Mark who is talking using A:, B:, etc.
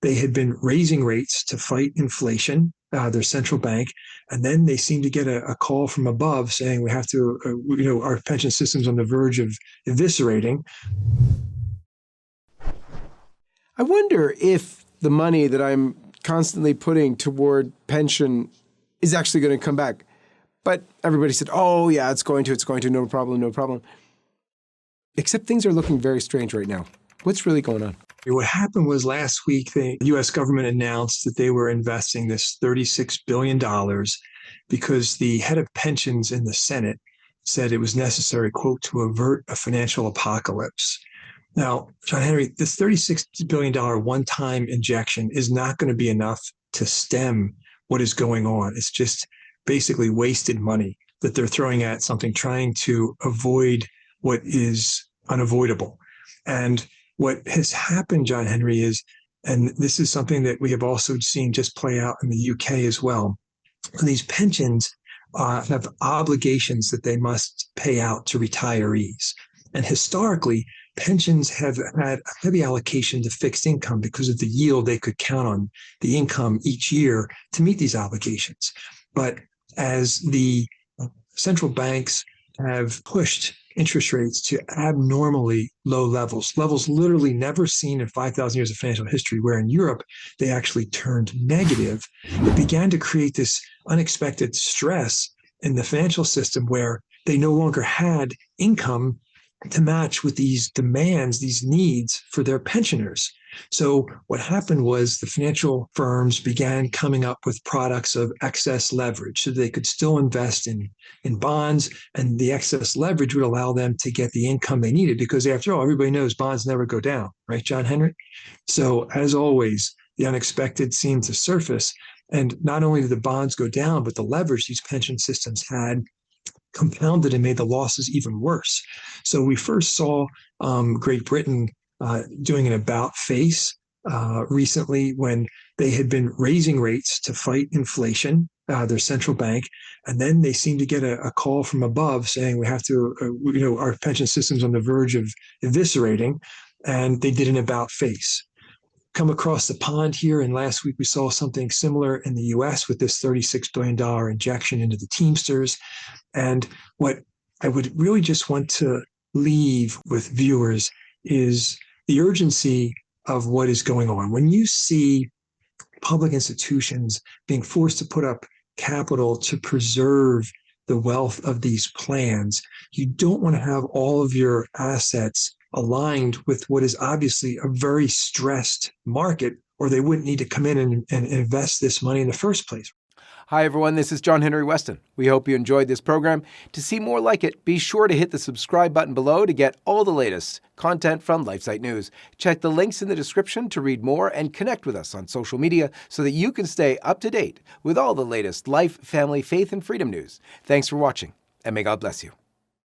A: they had been raising rates to fight inflation, their central bank, and then they seemed to get a call from above saying we have to, our pension system's on the verge of eviscerating.
B: I wonder if the money that I'm constantly putting toward pension is actually going to come back. But everybody said, oh, yeah, it's going to, no problem, no problem. Except things are looking very strange right now. What's really going on?
A: What happened was last week, the U.S. government announced that they were investing this $36 billion because the head of pensions in the Senate said it was necessary, quote, to avert a financial apocalypse. Now, John-Henry, this $36 billion one-time injection is not going to be enough to stem what is going on. It's just basically wasted money that they're throwing at something, trying to avoid what is unavoidable. And what has happened, John-Henry, is, and this is something that we have also seen just play out in the UK as well, these pensions have obligations that they must pay out to retirees. And historically, pensions have had a heavy allocation to fixed income because of the yield they could count on the income each year to meet these obligations. But as the central banks have pushed interest rates to abnormally low levels literally never seen in 5,000 years of financial history, where in Europe they actually turned negative, it began to create this unexpected stress in the financial system where they no longer had income to match with these demands, these needs for their pensioners. So what happened was the financial firms began coming up with products of excess leverage so they could still invest in bonds, and the excess leverage would allow them to get the income they needed, because after all, everybody knows bonds never go down, right, John-Henry? So as always, the unexpected seemed to surface, and not only did the bonds go down, but the leverage these pension systems had compounded and made the losses even worse. So we first saw Great Britain doing an about face recently when they had been raising rates to fight inflation, their central bank, and then they seemed to get a call from above saying we have to, our pension system's on the verge of eviscerating, and they did an about face. Come across the pond here, and last week we saw something similar in the U.S. with this $36 billion injection into the Teamsters. And what I would really just want to leave with viewers is the urgency of what is going on. When you see public institutions being forced to put up capital to preserve the wealth of these plans, you don't want to have all of your assets aligned with what is obviously a very stressed market, or they wouldn't need to come in and invest this money in the first place.
B: Hi, everyone. This is John-Henry Westen. We hope you enjoyed this program. To see more like it, be sure to hit the subscribe button below to get all the latest content from LifeSite News. Check the links in the description to read more and connect with us on social media so that you can stay up to date with all the latest life, family, faith, and freedom news. Thanks for watching, and may God bless you.